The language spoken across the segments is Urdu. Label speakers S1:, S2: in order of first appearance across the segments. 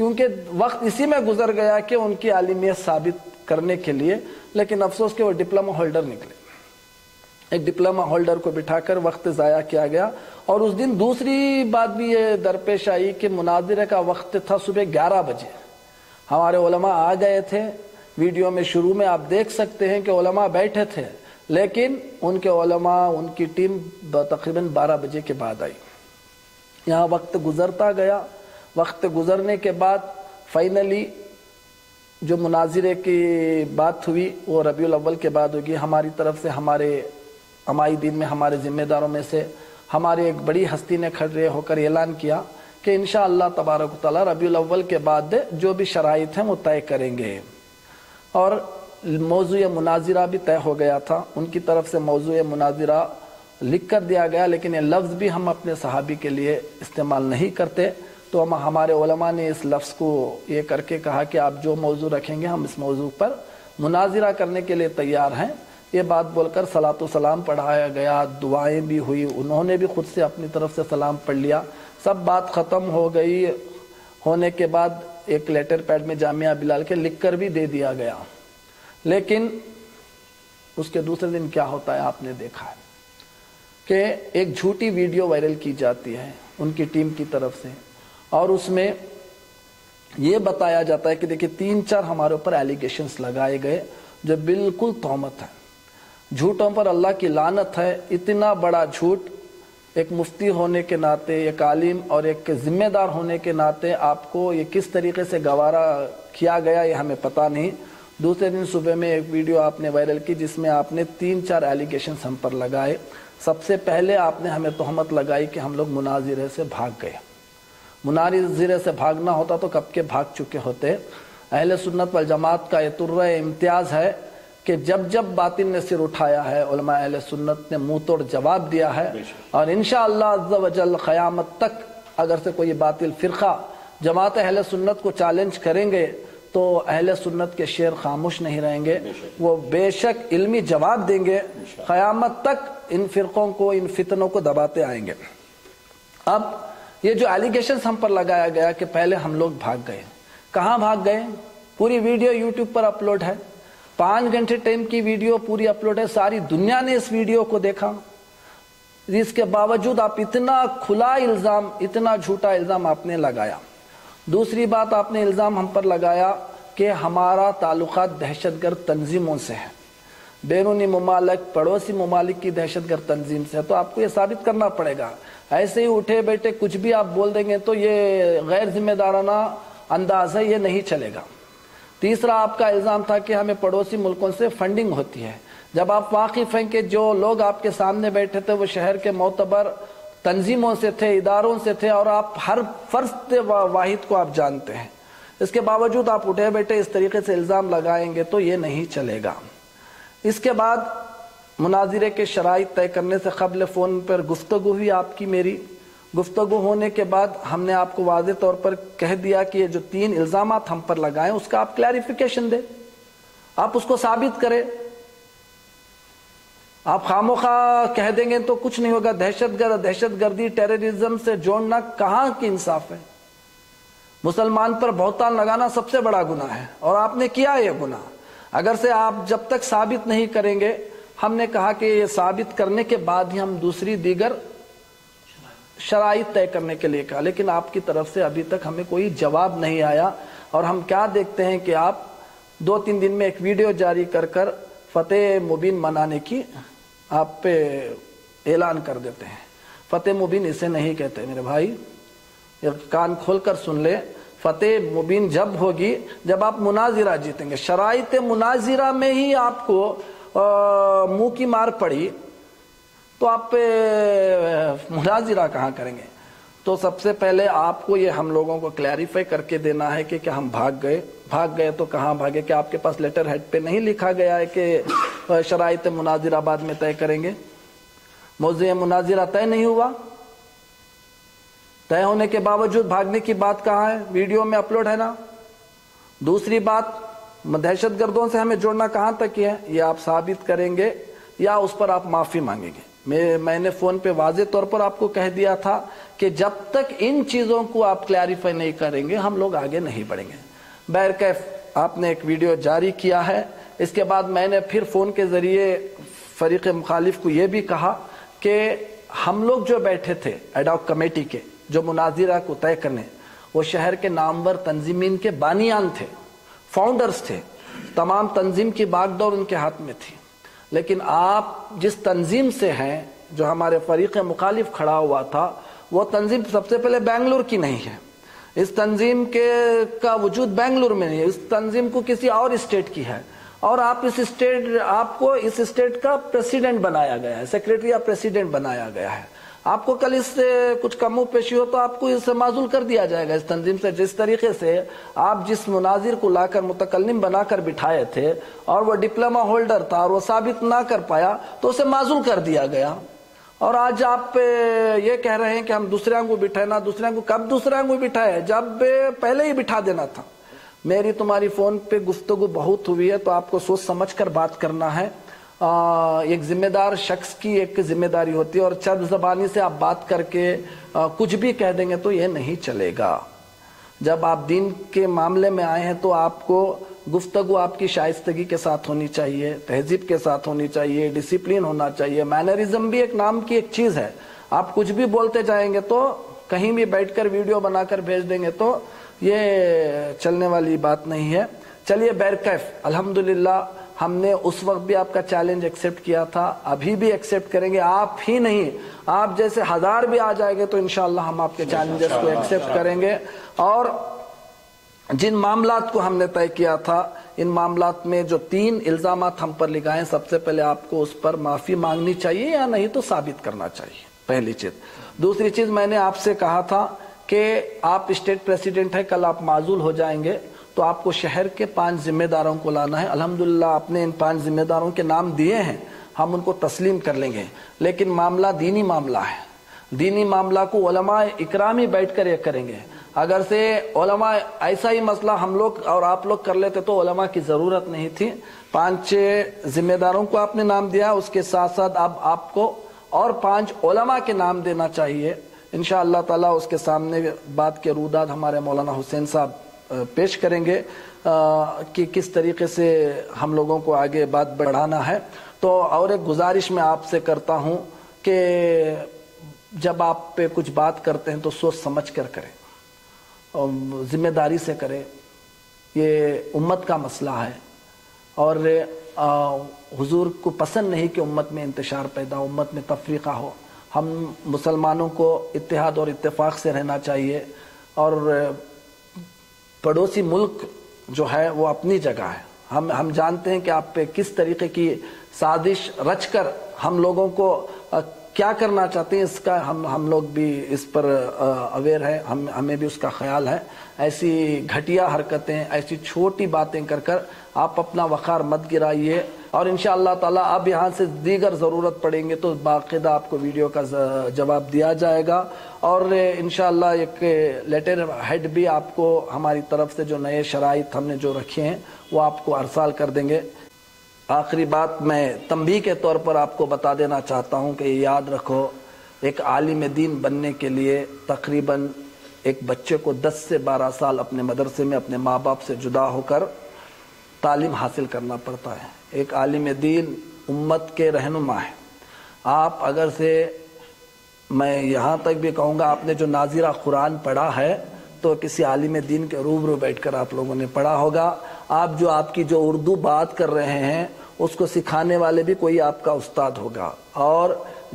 S1: کیونکہ وقت اسی میں گزر گیا کہ ان کی عالمیت ثابت کرنے کے لیے، لیکن افسوس کہ وہ ڈپلوما ہولڈر نکلے. ایک ڈپلوما ہولڈر کو بٹھا کر وقت ضائع کیا گیا. اور اس دن دوسری بات بھی یہ درپیش آئی کہ مناظرے کا وقت تھا صبح 11 بجے. ہمارے علماء آ گئے تھے، ویڈیو میں شروع میں آپ دیکھ سکتے ہیں کہ علماء بیٹھے تھے، لیکن ان کے علماء، ان کی ٹیم تقریباً 12 بجے کے بعد آئی. یہاں وقت گزرتا گیا. وقت گزرنے کے بعد فائنلی جو مناظرے کی بات ہوئی وہ ربیع الاول کے بعد ہوگی. ہماری طرف سے ہمارے عمائی دین میں ہمارے ذمہ داروں میں سے ہماری ایک بڑی ہستی نے کھڑے ہو کر اعلان کیا کہ انشاءاللہ تبارک و تعالی ربیع الاول کے بعد جو بھی شرائط ہیں وہ طے کریں گے. اور موضوع مناظرہ بھی طے ہو گیا تھا. ان کی طرف سے موضوع مناظرہ لکھ کر دیا گیا، لیکن یہ لفظ بھی ہم اپنے صحابی کے لیے استعمال نہیں کرتے. تو ہمارے علماء نے اس لفظ کو یہ کر کے کہا کہ آپ جو موضوع رکھیں گے ہم اس موضوع پر مناظرہ کرنے کے لیے تیار ہیں. یہ بات بول کر صلاۃ و سلام پڑھایا گیا، دعائیں بھی ہوئی، انہوں نے بھی خود سے اپنی طرف سے سلام پڑھ لیا. سب بات ختم ہو گئی. ہونے کے بعد ایک لیٹر پیڈ میں جامعہ بلال کے لکھ کر بھی دے دیا گیا. لیکن اس کے دوسرے دن کیا ہوتا ہے آپ نے دیکھا ہے کہ ایک جھوٹی ویڈیو وائرل کی جاتی ہے ان کی ٹیم کی طرف سے، اور اس میں یہ بتایا جاتا ہے کہ دیکھیں 3-4 ہمارے اوپر ایلیگیشنز لگائے گئے جو بالکل تہمت ہے. جھوٹوں پر اللہ کی لعنت ہے. اتنا بڑا جھوٹ ایک مفتی ہونے کے ناطے، ایک عالم اور ایک ذمہ دار ہونے کے ناطے آپ کو یہ کس طریقے سے گوارا کیا گیا یہ ہمیں پتہ نہیں. دوسرے دن صبح میں ایک ویڈیو آپ نے وائرل کی جس میں آپ نے 3-4 ایلیگیشنز ہم پر لگائے. سب سے پہلے آپ نے ہمیں تہمت لگائی کہ ہم لوگ مناظرے سے بھاگ گئے. مناظرے سے بھاگنا ہوتا تو کب کے بھاگ چکے ہوتے. اہل سنت والجماعت کا یہ طرہ امتیاز ہے کہ جب جب باطل نے سر اٹھایا ہے علماء اہل سنت نے منہ توڑ جواب دیا ہے. اور انشاءاللہ عز و جل قیامت تک اگر سے کوئی باطل فرقہ جماعت اہل سنت کو چیلنج کریں گے تو اہل سنت کے شیر خاموش نہیں رہیں گے. وہ بے شک علمی جواب دیں گے. قیامت تک ان فرقوں کو، ان فتنوں کو دباتے آئیں گے. اب یہ جو ایلیگیشنز ہم پر لگایا گیا کہ پہلے ہم لوگ بھاگ گئے، کہاں بھاگ گئے؟ پوری ویڈیو یوٹیوب پر اپلوڈ ہے. 5 گھنٹے ٹائم کی ویڈیو پوری اپلوڈ ہے. ساری دنیا نے اس ویڈیو کو دیکھا. اس کے باوجود آپ اتنا کھلا الزام، اتنا جھوٹا الزام آپ نے لگایا. دوسری بات آپ نے الزام ہم پر لگایا کہ ہمارا تعلقات دہشت گرد تنظیموں سے ہے، بیرونی ممالک، پڑوسی ممالک کی دہشت گرد تنظیم سے ہے. تو آپ کو یہ ثابت کرنا پڑے گا. ایسے ہی اٹھے بیٹھے کچھ بھی آپ بول دیں گے تو یہ غیر ذمہ دارانہ انداز ہے، یہ نہیں چلے گا. تیسرا آپ کا الزام تھا کہ ہمیں پڑوسی ملکوں سے فنڈنگ ہوتی ہے. جب آپ واقف ہیں کہ جو لوگ آپ کے سامنے بیٹھے تھے وہ شہر کے معتبر تنظیموں سے تھے، اداروں سے تھے، اور آپ ہر فرد واحد کو آپ جانتے ہیں، اس کے باوجود آپ اٹھے بیٹھے اس طریقے سے الزام لگائیں گے تو یہ نہیں چلے گا. اس کے بعد مناظرے کے شرائط طے کرنے سے قبل فون پر گفتگو ہوئی آپ کی میری. گفتگو ہونے کے بعد ہم نے آپ کو واضح طور پر کہہ دیا کہ یہ جو 3 الزامات ہم پر لگائیں اس کا آپ کلیریفیکیشن دیں، آپ اس کو ثابت کریں. آپ خاموخواہ کہہ دیں گے تو کچھ نہیں ہوگا. دہشت گردی، ٹیررزم سے جوڑنا کہاں کی انصاف ہے؟ مسلمان پر بہتان لگانا سب سے بڑا گناہ ہے اور آپ نے کیا یہ گناہ. اگر سے آپ جب تک ثابت نہیں کریں گے، ہم نے کہا کہ یہ ثابت کرنے کے بعد ہی ہم دیگر شرائط طے کرنے کے لیے کہا، لیکن آپ کی طرف سے ابھی تک ہمیں کوئی جواب نہیں آیا. اور ہم کیا دیکھتے ہیں کہ آپ 2-3 دن میں ایک ویڈیو جاری کر فتح مبین منانے کی آپ پہ اعلان کر دیتے ہیں. فتح مبین اسے نہیں کہتے میرے بھائی، کان کھول کر سن لے. فتح مبین جب ہوگی جب آپ مناظرہ جیتیں گے. شرائط مناظرہ میں ہی آپ کو منہ کی مار پڑی تو آپ پہ مناظرہ کہاں کریں گے؟ تو سب سے پہلے آپ کو یہ ہم لوگوں کو کلیریفائی کر کے دینا ہے کہ کیا ہم بھاگ گئے تو کہاں بھاگے؟ کہ آپ کے پاس لیٹر ہیڈ پہ نہیں لکھا گیا ہے کہ شرائط مناظرہ بعد میں طے کریں گے؟ موضوع مناظرہ طے نہیں ہوا. طے ہونے کے باوجود بھاگنے کی بات کہاں ہے؟ ویڈیو میں اپلوڈ ہے نا. دوسری بات، دہشت گردوں سے ہمیں جوڑنا کہاں تک ہے؟ یہ آپ ثابت کریں گے یا اس پر آپ معافی مانگیں گے؟ میں نے فون پہ واضح طور پر آپ کو کہہ دیا تھا کہ جب تک ان چیزوں کو آپ کلیریفائی نہیں کریں گے ہم لوگ آگے نہیں بڑھیں گے. بہرکیف آپ نے ایک ویڈیو جاری کیا ہے. اس کے بعد میں نے پھر فون کے ذریعے فریق مخالف کو یہ بھی کہا کہ ہم لوگ جو بیٹھے تھے ایڈاک کمیٹی کے جو مناظرہ کو طے کرنے، وہ شہر کے نامور تنظیمین کے بانیان تھے، فاؤنڈرز تھے. تمام تنظیم کی باغ دور ان کے ہاتھ میں تھی. لیکن آپ جس تنظیم سے ہیں، جو ہمارے فریق مخالف کھڑا ہوا تھا، وہ تنظیم سب سے پہلے بنگلور کی نہیں ہے. اس تنظیم کا وجود بنگلور میں نہیں ہے. اس تنظیم کو کسی اور اسٹیٹ کی ہے، اور آپ کو اس اسٹیٹ کا پریسیڈنٹ بنایا گیا ہے، سیکریٹری یا پریسیڈنٹ بنایا گیا ہے. آپ کو کل اس سے کچھ کم و پیشی ہو تو آپ کو اس سے معزول کر دیا جائے گا اس تنظیم سے. جس طریقے سے آپ جس مناظر کو لا کر متکلم بنا کر بٹھائے تھے اور وہ ڈپلوما ہولڈر تھا اور وہ ثابت نہ کر پایا تو اسے معزول کر دیا گیا. اور آج آپ یہ کہہ رہے ہیں کہ ہم دوسرے کو بٹھائے. دوسرے کو کب دوسرے کو بٹھائے؟ جب پہلے ہی بٹھا دینا تھا. میری تمہاری فون پہ گفتگو بہت ہوئی ہے تو آپ کو سوچ سمجھ کر بات کرنا ہے. ایک ذمہ دار شخص کی ایک ذمہ داری ہوتی ہے، اور چند زبانی سے آپ بات کر کے کچھ بھی کہہ دیں گے تو یہ نہیں چلے گا. جب آپ دین کے معاملے میں آئے ہیں تو آپ کو گفتگو آپ کی شائستگی کے ساتھ ہونی چاہیے، تہذیب کے ساتھ ہونی چاہیے، ڈسپلین ہونا چاہیے. مینرزم بھی ایک نام کی ایک چیز ہے. آپ کچھ بھی بولتے جائیں گے تو کہیں بھی بیٹھ کر ویڈیو بنا کر بھیج دیں گے تو یہ چلنے والی بات نہیں ہے. چلیے بہرکیف الحمدللہ ہم نے اس وقت بھی آپ کا چیلنج ایکسیپٹ کیا تھا، ابھی بھی ایکسیپٹ کریں گے. آپ ہی نہیں، آپ جیسے 1000 بھی آ جائے گے تو انشاءاللہ ہم آپ کے چیلنجز کو ایکسیپٹ کریں گے. اور جن معاملات کو ہم نے طے کیا تھا، ان معاملات میں جو 3 الزامات ہم پر لگائے، سب سے پہلے آپ کو اس پر معافی مانگنی چاہیے یا نہیں تو ثابت کرنا چاہیے، پہلی چیز. دوسری چیز، میں نے آپ سے کہا تھا کہ آپ اسٹیٹ پریسیڈنٹ ہیں، کل آپ معزول ہو جائیں گے تو آپ کو شہر کے 5 ذمہ داروں کو لانا ہے. الحمدللہ آپ نے ان 5 ذمہ داروں کے نام دیے ہیں، ہم ان کو تسلیم کر لیں گے. لیکن معاملہ دینی معاملہ ہے. دینی معاملہ کو علماء اکرامی بیٹھ کر یہ کریں گے. اگر سے علماء ایسا ہی مسئلہ ہم لوگ اور آپ لوگ کر لیتے تو علماء کی ضرورت نہیں تھی. 5 ذمہ داروں کو آپ نے نام دیا، اس کے ساتھ ساتھ اب آپ کو اور 5 علماء کے نام دینا چاہیے. انشاءاللہ تعالیٰ اس کے سامنے بات کے روداد ہمارے مولانا حسین صاحب پیش کریں گے کہ کس طریقے سے ہم لوگوں کو آگے بات بڑھانا ہے. تو اور ایک گزارش میں آپ سے کرتا ہوں کہ جب آپ پہ کچھ بات کرتے ہیں تو سوچ سمجھ کر کریں، ذمہ داری سے کریں. یہ امت کا مسئلہ ہے اور حضور کو پسند نہیں کہ امت میں انتشار پیدا ہو، امت میں تفریقہ ہو. ہم مسلمانوں کو اتحاد اور اتفاق سے رہنا چاہیے. اور پڑوسی ملک جو ہے وہ اپنی جگہ ہے. ہم جانتے ہیں کہ آپ پہ کس طریقے کی سازش رچ کر ہم لوگوں کو کیا کرنا چاہتے ہیں، اس کا ہم لوگ بھی اس پر اویئر ہیں، ہمیں بھی اس کا خیال ہے. ایسی گھٹیا حرکتیں، ایسی چھوٹی باتیں کر کر آپ اپنا وقار مت گرائیے. اور انشاءاللہ تعالیٰ اب یہاں سے دیگر ضرورت پڑیں گے تو باقاعدہ آپ کو ویڈیو کا جواب دیا جائے گا. اور انشاءاللہ ایک لیٹر ہیڈ بھی آپ کو ہماری طرف سے جو نئے شرائط ہم نے جو رکھے ہیں وہ آپ کو ارسال کر دیں گے. آخری بات میں تنبیہ کے طور پر آپ کو بتا دینا چاہتا ہوں کہ یاد رکھو، ایک عالم دین بننے کے لیے تقریباً ایک بچے کو 10 سے 12 سال اپنے مدرسے میں اپنے ماں باپ سے جدا ہو کر تعلیم حاصل کرنا پڑتا ہے. ایک عالم دین امت کے رہنما ہے. آپ اگر سے میں یہاں تک بھی کہوں گا، آپ نے جو ناظرہ قرآن پڑھا ہے تو کسی عالم دین کے روبرو بیٹھ کر آپ لوگوں نے پڑھا ہوگا. آپ کی جو اردو بات کر رہے ہیں اس کو سکھانے والے بھی کوئی آپ کا استاد ہوگا. اور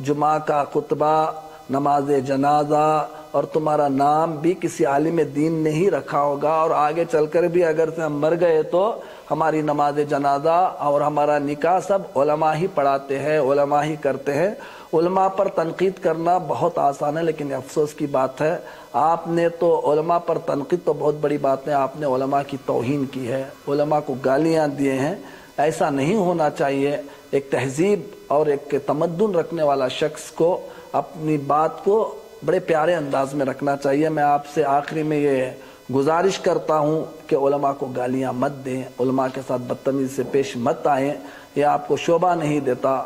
S1: جمعہ کا خطبہ، نماز جنازہ اور تمہارا نام بھی کسی عالم دین نے ہی رکھا ہوگا. اور آگے چل کر بھی اگر سے ہم مر گئے تو ہماری نماز جنازہ اور ہمارا نکاح سب علماء ہی پڑھاتے ہیں، علماء ہی کرتے ہیں. علماء پر تنقید کرنا بہت آسان ہے، لیکن افسوس کی بات ہے آپ نے تو علماء پر تنقید تو بہت بڑی بات ہے، آپ نے علماء کی توہین کی ہے، علماء کو گالیاں دیے ہیں. ایسا نہیں ہونا چاہیے. ایک تہذیب اور ایک تمدن رکھنے والا شخص کو اپنی بات کو بڑے پیارے انداز میں رکھنا چاہیے. میں آپ سے آخری میں یہ گزارش کرتا ہوں کہ علماء کو گالیاں مت دیں، علماء کے ساتھ بدتمیزی سے پیش مت آئیں، یہ آپ کو شوبھا نہیں دیتا.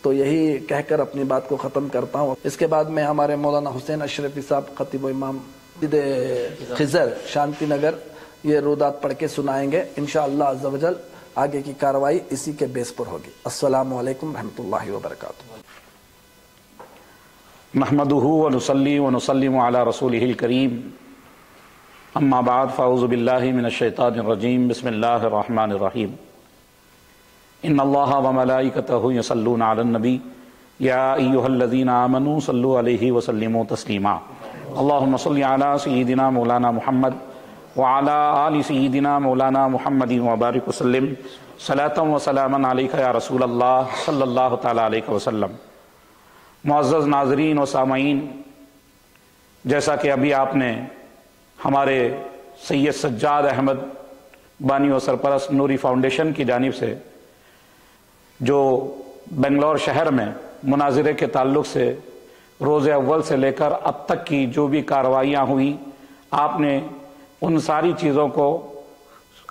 S1: تو یہی کہہ کر اپنی بات کو ختم کرتا ہوں. اس کے بعد میں ہمارے مولانا حسین اشرفی صاحب خطیب و امام خضر شانتی نگر یہ رودات پڑھ کے سنائیں گے. انشاءاللہ عز و جل آگے کی کارروائی اسی کے بیس پر ہوگی. السلام علیکم رحمۃ اللہ وبرکاتہ.
S2: نحمدہ ونصلی ونسلم علی رسولہ الکریم. اما بعد فاعوذ باللہ من الشیطان الرجیم. بسم اللہ الرحمن الرحیم. ان اللہ وملائکتہ یصلون علی النبی یا ایہا الذین آمنوا صلوا علیہ وسلموا تسلیما. اللہم صل علی سیدنا مولانا محمد وعلی آل سیدنا مولانا محمد وبارک وسلم صلاۃ و سلاما علیک یا رسول اللہ صلی اللہ تعالی علیہ وسلم. معزز ناظرین و سامعین، جیسا کہ ابھی آپ نے ہمارے سید سجاد احمد بانی و سرپرست نوری فاؤنڈیشن کی جانب سے جو بنگلور شہر میں مناظرے کے تعلق سے روز اول سے لے کر اب تک کی جو بھی کارروائیاں ہوئیں، آپ نے ان ساری چیزوں کو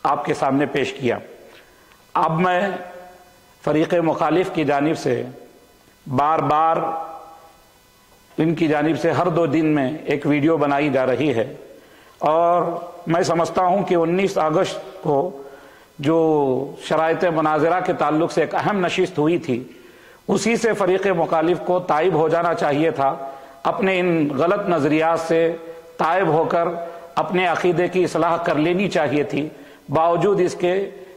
S2: آپ کے سامنے پیش کیا. اب میں فریق مخالف کی جانب سے بار بار ان کی جانب سے ہر 2 دن میں ایک ویڈیو بنائی جا رہی ہے، اور میں سمجھتا ہوں کہ 19 اگست کو جو شرائط مناظرہ کے تعلق سے ایک اہم نشست ہوئی تھی، اسی سے فریق مخالف کو تائب ہو جانا چاہیے تھا. اپنے ان غلط نظریات سے تائب ہو کر اپنے عقیدے کی اصلاح کر لینی چاہیے تھی. باوجود اس کے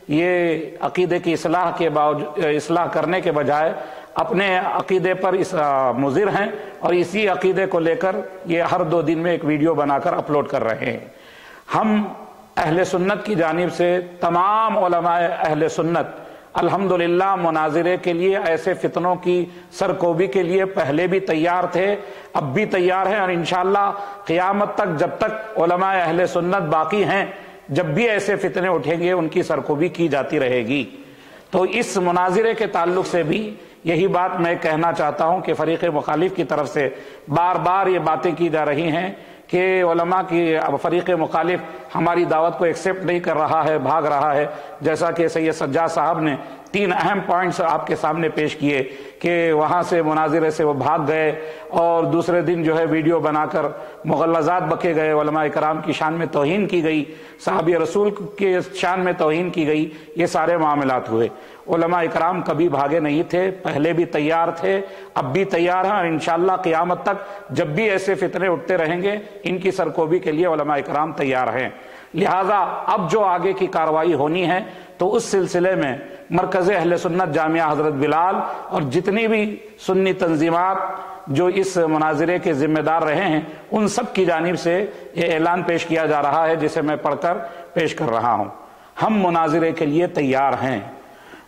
S2: یہ عقیدے کی اصلاح کرنے کے بجائے اپنے عقیدے پر مضر ہیں، اور اسی عقیدے کو لے کر یہ ہر 2 دن میں ایک ویڈیو بنا کر اپلوڈ کر رہے ہیں. ہم اہل سنت کی جانب سے تمام علماء اہل سنت الحمدللہ مناظرے کے لیے، ایسے فتنوں کی سرکوبی کے لیے پہلے بھی تیار تھے، اب بھی تیار ہیں، اور انشاءاللہ قیامت تک جب تک علماء اہل سنت باقی ہیں، جب بھی ایسے فتنے اٹھیں گے ان کی سرکوبی کی جاتی رہے گی. تو اس مناظرے کے تعلق سے بھی یہی بات میں کہنا چاہتا ہوں کہ فریق مخالف کی طرف سے بار بار یہ باتیں کی جا رہی ہیں کہ علماء کی فریق مخالف ہماری دعوت کو ایکسیپٹ نہیں کر رہا ہے، بھاگ رہا ہے. جیسا کہ سید سجاد صاحب نے 3 اہم پوائنٹس آپ کے سامنے پیش کیے کہ وہاں سے مناظرے سے وہ بھاگ گئے، اور دوسرے دن جو ہے ویڈیو بنا کر مغلظات بکے گئے، علماء کرام کی شان میں توہین کی گئی، صحابی رسول کے شان میں توہین کی گئی. یہ سارے معاملات ہوئے. علماء کرام کبھی بھاگے نہیں تھے، پہلے بھی تیار تھے، اب بھی تیار ہیں، اور انشاءاللہ قیامت تک جب بھی ایسے فتنے اٹھتے رہیں گے ان کی سرکوبی کے لیے علماء کرام تیار ہیں. لہٰذا اب جو آگے کی کارروائی ہونی ہے تو اس سلسلے میں مرکز اہل سنت جامعہ حضرت بلال اور جتنی بھی سنی تنظیمات جو اس مناظرے کے ذمہ دار رہے ہیں ان سب کی جانب سے یہ اعلان پیش کیا جا رہا ہے، جسے میں پڑھ کر پیش کر رہا ہوں. ہم مناظرے کے لیے تیار ہیں.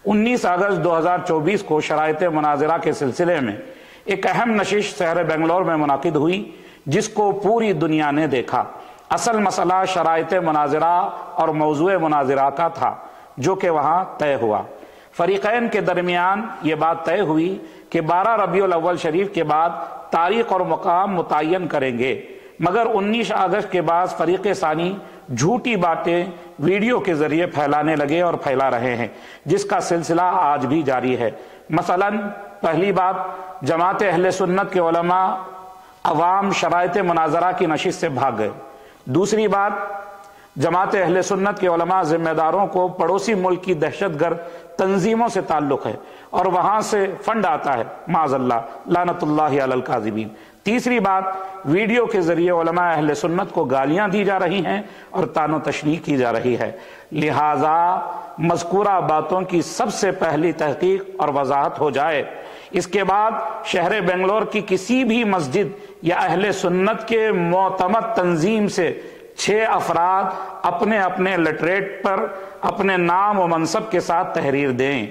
S2: 19 اگست 2024 کو شرائط مناظرہ کے سلسلے میں ایک اہم نشست شہر بنگلور میں منعقد ہوئی، جس کو پوری دنیا نے دیکھا. اصل مسئلہ شرائط مناظرہ اور موضوع مناظرہ کا تھا جو کہ وہاں طے ہوا. فریقین کے درمیان یہ بات طے ہوئی کہ 12 ربیع الاول شریف کے بعد تاریخ اور مقام متعین کریں گے، مگر 19 اگست کے بعد فریق ثانی جھوٹی باتیں ویڈیو کے ذریعے پھیلانے لگے اور پھیلا رہے ہیں، جس کا سلسلہ آج بھی جاری ہے. مثلا پہلی بات، جماعت اہل سنت کے علماء عوام شرائط مناظرہ کی نشست سے بھاگ گئے. دوسری بات، جماعت اہل سنت کے علماء ذمہ داروں کو پڑوسی ملک کی دہشت گرد تنظیموں سے تعلق ہے اور وہاں سے فنڈ آتا ہے، معاذ اللہ، لعنت اللہ علی الکاذبین. تیسری بات، ویڈیو کے ذریعے علماء اہل سنت کو گالیاں دی جا رہی ہیں اور طعن و تشنیع کی جا رہی ہے. لہذا مذکورہ باتوں کی سب سے پہلی تحقیق اور وضاحت ہو جائے. اس کے بعد شہر بنگلور کی کسی بھی مسجد یا اہل سنت کے معتمد تنظیم سے 6 افراد اپنے اپنے لٹریٹ پر اپنے نام و منصب کے ساتھ تحریر دیں.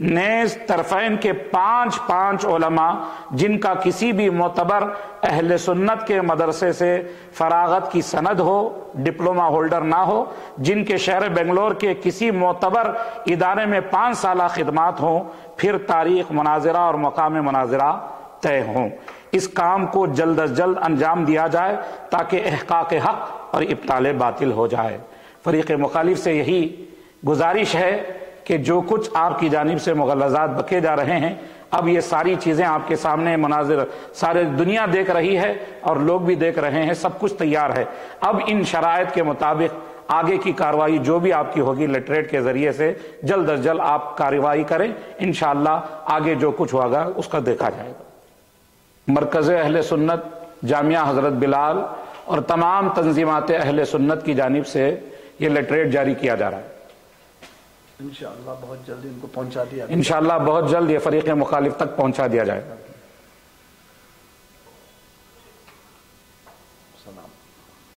S2: نیز طرفین کے 5 علماء جن کا کسی بھی معتبر اہل سنت کے مدرسے سے فراغت کی سند ہو، ڈپلومہ ہولڈر نہ ہو، جن کے شہر بنگلور کے کسی معتبر ادارے میں 5 سالہ خدمات ہوں، پھر تاریخ مناظرہ اور مقام مناظرہ طے ہوں. اس کام کو جلد از جلد انجام دیا جائے تاکہ احقاق حق اور ابطال باطل ہو جائے. فریق مخالف سے یہی گزارش ہے کہ جو کچھ آپ کی جانب سے مغلظات بکے جا رہے ہیں، اب یہ ساری چیزیں آپ کے سامنے مناظر سارے دنیا دیکھ رہی ہے اور لوگ بھی دیکھ رہے ہیں، سب کچھ تیار ہے۔ اب ان شرائط کے مطابق آگے کی کارروائی جو بھی آپ کی ہوگی لیٹریٹ کے ذریعے سے جلد از جلد آپ کارروائی کریں، انشاءاللہ آگے جو کچھ ہوگا اس کا دیکھا جائے گا۔ مرکز اہل سنت، جامعہ حضرت بلال اور تمام تنظیمات اہل سنت کی جانب سے یہ لیٹریٹ جاری کیا جا رہا ہے۔
S1: انشاءاللہ بہت جلدی ان کو پہنچا دیا،
S2: انشاءاللہ بہت جلد یہ فریق مخالف تک پہنچا دیا جائے گا۔